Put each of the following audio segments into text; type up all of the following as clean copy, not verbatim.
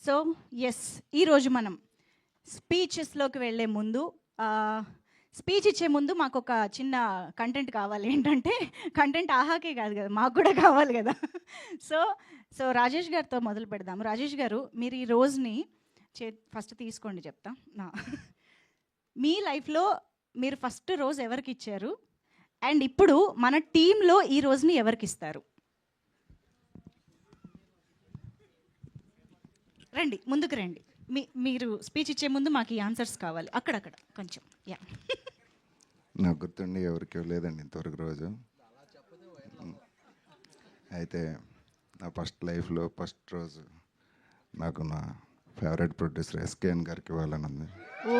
So yes, ఈరోజు మనం స్పీచెస్లోకి వెళ్ళే ముందు స్పీచ్ ఇచ్చే ముందు మాకు ఒక చిన్న కంటెంట్ కావాలి. ఏంటంటే కంటెంట్ ఆహాకే కాదు కదా, మాకు కూడా కావాలి కదా. సో సో రాజేష్ గారితో మొదలు పెడదాం. రాజేష్ గారు, మీరు ఈ రోజుని ఫస్ట్ తీసుకోండి, చెప్తా. మీ లైఫ్లో మీరు ఫస్ట్ రోజు ఎవరికి ఇచ్చారు, అండ్ ఇప్పుడు మన టీంలో ఈ రోజుని ఎవరికి ఇస్తారు? రండి, ముందుకు రండి. మీరు స్పీచ్ ఇచ్చే ముందు మాకు ఈ ఆన్సర్స్ కావాలి. అక్కడక్కడ కొంచెం యా. నాకు గుర్తుండి ఎవరికి లేదండి ఇంతవరకు రోజు. అయితే నా ఫస్ట్ లైఫ్లో ఫస్ట్ రోజు నాకు నా ఫేవరెట్ ప్రొడ్యూసర్ ఎస్కేఎన్ గారికి ఇవ్వాలని ఉంది. ఓ,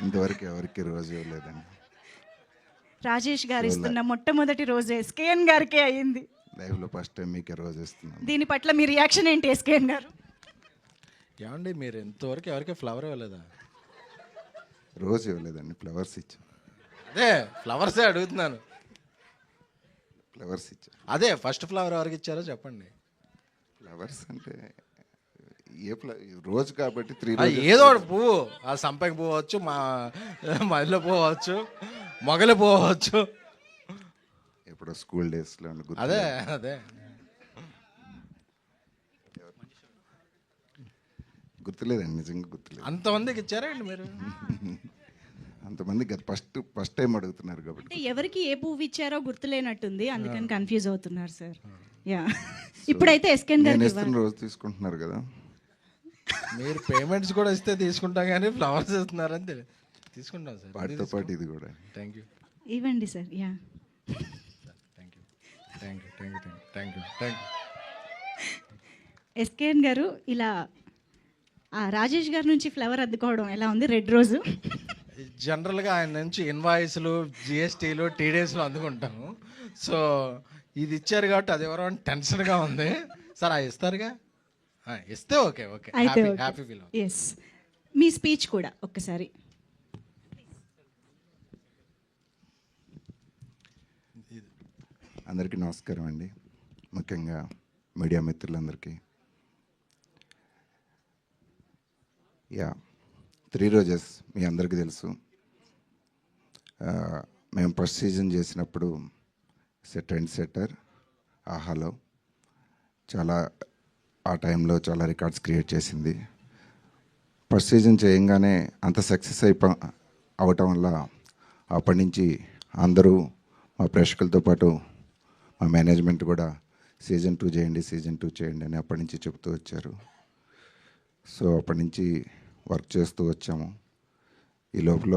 ఇంతవరకు ఎవరికి రోజు ఇవ్వలేదండి. రాజేష్ గారు ఇస్తున్న మొట్టమొదటి రోజు ఎస్కేఎన్ గారికే అయ్యింది. లైఫ్లో ఫస్ట్ టైం మీకే రోజు ఇస్తున్నాను. దీని పట్ల మీ రియాక్షన్ ఏంటి ఎస్కేఎన్ గారు? ఏమండి, మీరు ఇంతవరకు ఎవరికి ఫ్లవర్ ఇవ్వలేదా? రోజు ఇవ్వలేదండి, ఫ్లవర్స్ ఇచ్చాను. అదే ఫ్లవర్సే అడుగుతున్నాను. ఫ్లవర్స్ ఇచ్చాను. అదే ఫస్ట్ ఫ్లవర్ ఎవరికి ఇచ్చారో చెప్పండి. ఫ్లవర్స్ అంటే రోజు కాబట్టి 3 అది ఏదో ఒకటి పువ్వు, ఆ సంపంగి పువ్వు అవచ్చు, మల్లె పువ్వు అవచ్చు, మొగలి పువ్వు అవచ్చు. ఇప్పుడు స్కూల్ డేస్లో అదే అదే గుర్తులేదండి, నిజంగా గుర్తులేదు. అంతమందికి ఇచ్చారండి మీరు? అంతమంది ఫస్ట్ టైం అడుగుతున్నారు కాబట్టి. అంటే ఎవరికి ఏ పువ్వు ఇచ్చారో గుర్తులేనట్టుంది, అందుకని కన్ఫ్యూజ్ అవుతున్నారు సార్. యా, ఇప్పుడైతే ఎస్కేఎన్ గారు ఇస్తున్న రోజు తీసుకుంటున్నారు కదా. మీరు పేమెంట్స్ కూడా ఇస్తే తీసుకుంటాం, కానీ ఫ్లవర్స్ ఇస్తున్నారని తీసుకుంటాం సార్. వాటితో పాటు ఇది కూడా. Thank you. ఇవ్వండి sir. Yeah, thank you thank you thank you thank you thank you. SKN గారు, ఇలా రాజేష్ గారి నుంచి ఫ్లవర్ అందుకోవడం ఎలా ఉంది? రెడ్ రోజు జనరల్గా ఆయన నుంచి ఇన్వాయిస్లు, జిఎస్టీలు, టీడీఎస్లు అందుకుంటాము. సో ఇది ఇచ్చారు కాబట్టి అది ఎవరో టెన్షన్గా ఉంది సార్. అది ఇస్తారుగా, ఇస్తే okay okay, happy feel. Yes, మీ స్పీచ్ కూడా ఒక్కసారి. అందరికీ నమస్కారం అండి, ముఖ్యంగా మీడియా మిత్రులందరికీ. యా, 3 రోజెస్ మీ అందరికీ తెలుసు. మేము ఫస్ట్ సీజన్ చేసినప్పుడు ట్రెండ్ సెట్టర్ ఆహాలో చాలా, ఆ టైంలో చాలా రికార్డ్స్ క్రియేట్ చేసింది. ఫస్ట్ సీజన్ చేయంగానే అంత సక్సెస్ అవటం వల్ల అప్పటి నుంచి అందరూ మా ప్రేక్షకులతో పాటు మా మేనేజ్మెంట్ కూడా సీజన్ 2 చేయండి అని అప్పటి నుంచి చెబుతూ వచ్చారు. సో అప్పటి నుంచి వర్క్ చేస్తూ వచ్చాము. ఈ లోపల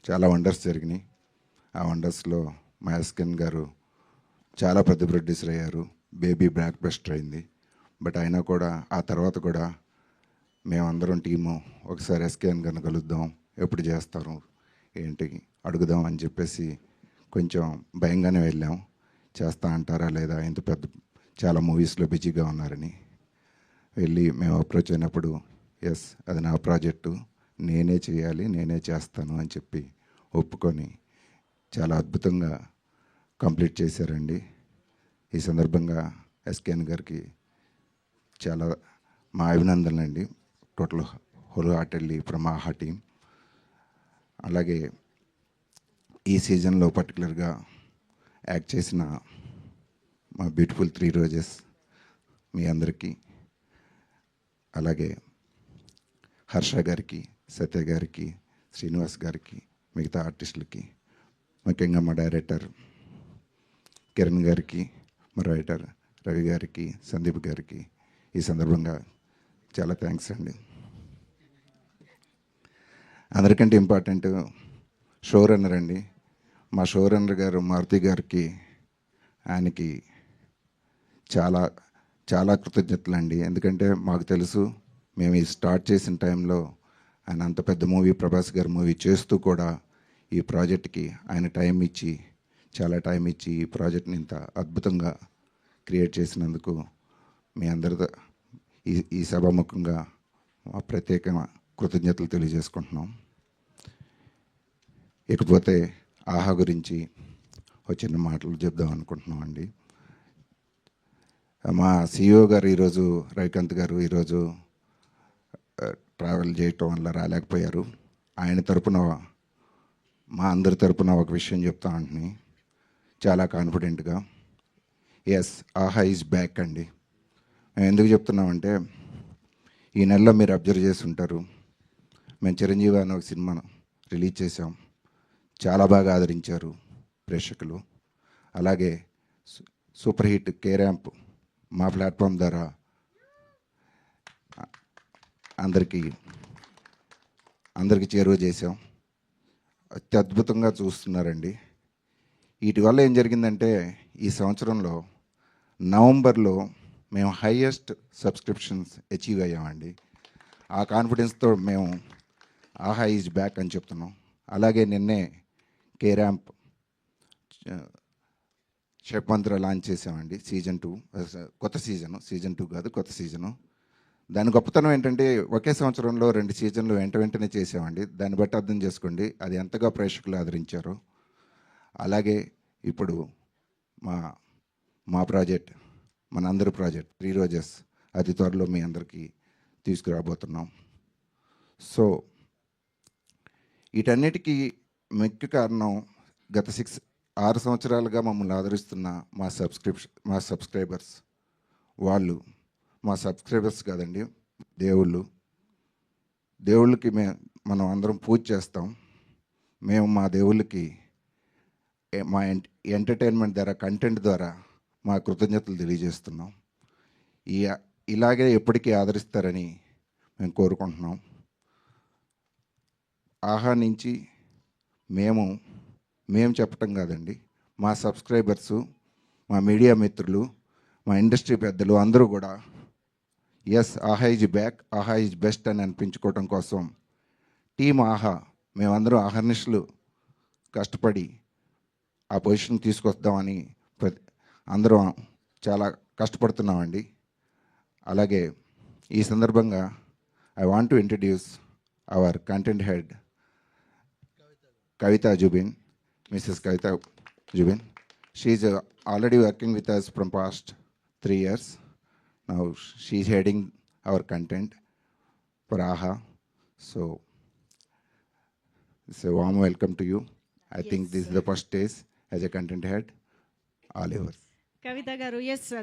చాలా వండర్స్ జరిగినాయి. ఆ వండర్స్లో మా ఎస్కేఎన్ గారు చాలా పెద్ద ప్రొడ్యూసర్ అయ్యారు. బేబీ బ్లాక్ బస్టర్ అయింది. బట్ అయినా కూడా ఆ తర్వాత కూడా మేమందరం టీము ఒకసారి ఎస్కేఎన్ గారిని కలుద్దాం, ఎప్పుడు చేస్తారు ఏంటి అడుగుదాం అని చెప్పేసి కొంచెం భయంగానే వెళ్ళాం. చేస్తా అంటారా లేదా, ఇంత పెద్ద చాలా మూవీస్లో బిజీగా ఉన్నారని. వెళ్ళి మేము అప్రోచ్ అయినప్పుడు ఎస్, అది నా ప్రాజెక్టు, నేనే చేయాలి, నేనే చేస్తాను అని చెప్పి ఒప్పుకొని చాలా అద్భుతంగా కంప్లీట్ చేశారండి. ఈ సందర్భంగా ఎస్కేఎన్ గారికి చాలా మా అభినందనలు అండి, టోటల్ హోల్ హార్టెడ్లీ ఫ్రమ్ ఆహా టీం. అలాగే ఈ సీజన్లో పర్టికులర్గా యాక్ట్ చేసిన మా బ్యూటిఫుల్ 3 రోజెస్ మీ అందరికీ, అలాగే హర్ష గారికి, సత్య గారికి, శ్రీనివాస్ గారికి, మిగతా ఆర్టిస్టులకి, ముఖ్యంగా మా డైరెక్టర్ కిరణ్ గారికి, మా రైటర్ రవి గారికి, సందీప్ గారికి ఈ సందర్భంగా చాలా థ్యాంక్స్ అండి. అందరికంటే ఇంపార్టెంట్ షో రన్నర్ అండి. మా షో రన్నర్ గారు మారుతి గారికి, ఆయనకి చాలా చాలా కృతజ్ఞతలు అండి. ఎందుకంటే మాకు తెలుసు, మేము ఈ స్టార్ట్ చేసిన టైంలో ఆయన అంత పెద్ద మూవీ, ప్రభాస్ గారి మూవీ చేస్తూ కూడా ఈ ప్రాజెక్ట్కి ఆయన చాలా టైం ఇచ్చి ఈ ప్రాజెక్ట్ని ఇంత అద్భుతంగా క్రియేట్ చేసినందుకు మీ అందరితో ఈ సభాముఖంగా మా ప్రత్యేక కృతజ్ఞతలు తెలియజేసుకుంటున్నాం. ఇకపోతే ఆహా గురించి ఒక చిన్న మాటలు చెప్దాం అనుకుంటున్నాం అండి. మా సిఇఓ గారు ఈరోజు రవికాంత్ గారు ఈరోజు ట్రావెల్ చేయటం వల్ల రాలేకపోయారు. ఆయన తరపున మా అందరి తరపున ఒక విషయం చెప్తా అంటుని చాలా కాన్ఫిడెంట్గా, ఎస్ ఆహా ఈజ్ బ్యాక్ అండి. మేము ఎందుకు చెప్తున్నామంటే ఈ నెలలో మీరు అబ్జర్వ్ చేసి ఉంటారు, మేము చిరంజీవి అనే ఒక సినిమాను రిలీజ్ చేసాం. చాలా బాగా ఆదరించారు ప్రేక్షకులు. అలాగే సూపర్ హిట్ కే ర్యాంప్ మా ప్లాట్ఫామ్ ద్వారా అందరికీ చేరువ చేసాం. అత్యద్భుతంగా చూస్తున్నారండి. వీటి వల్ల ఏం జరిగిందంటే ఈ సంవత్సరంలో నవంబర్లో మేము హైయెస్ట్ సబ్స్క్రిప్షన్స్ అచీవ్ అయ్యామండి. ఆ కాన్ఫిడెన్స్తో మేము ఆహా ఈజ్ బ్యాక్ అని చెప్తున్నాం. అలాగే నిన్నే కే ర్యాంప్ షట్మంత్ర లాంచ్ చేసామండి. సీజన్ 2 కొత్త సీజన్ 2 కాదు, కొత్త సీజను. దాని గొప్పతనం ఏంటంటే ఒకే సంవత్సరంలో 2 సీజన్లు వెంటనే చేసామండి. దాన్ని బట్టి అర్థం చేసుకోండి అది ఎంతగా ప్రేక్షకులు ఆదరించారో. అలాగే ఇప్పుడు మా ప్రాజెక్ట్, మనందరి ప్రాజెక్ట్ 3 రోజెస్ అతి త్వరలో మీ అందరికీ తీసుకురాబోతున్నాం. సో వీటన్నిటికీ ముఖ్య కారణం గత 6 సంవత్సరాలుగా మమ్మల్ని ఆదరిస్తున్న మా సబ్స్క్రైబర్స్. వాళ్ళు మా సబ్స్క్రైబర్స్ కాదండి, దేవుళ్ళకి మనం అందరం పూజ చేస్తాం. మేము మా దేవుళ్ళకి మా ఎంటర్టైన్మెంట్ ద్వారా, కంటెంట్ ద్వారా మా కృతజ్ఞతలు తెలియజేస్తున్నాం. ఇలాగే ఎప్పటికీ ఆదరిస్తారని మేము కోరుకుంటున్నాం. ఆహా నుంచి మేము చెప్పటం కాదండి, మా సబ్స్క్రైబర్సు, మా మీడియా మిత్రులు, మా ఇండస్ట్రీ పెద్దలు అందరూ కూడా ఎస్ ఆహా ఈజ్ బ్యాక్, ఆహా ఈజ్ బెస్ట్ అని అనిపించుకోవటం కోసం టీమ్ ఆహా మేమందరం అహర్నిశలు కష్టపడి ఆ పొజిషన్ తీసుకొద్దామని అందరం చాలా కష్టపడుతున్నామండి. అలాగే ఈ సందర్భంగా I want to introduce hour content head Kavita Jubin, Mrs. Kavita Jubin. She is already working with us from past 3 years. Now she is heading our content for AHA. So it's a warm welcome to you. I think this is the first stage as a content head. All yours. కవిత గారు, yes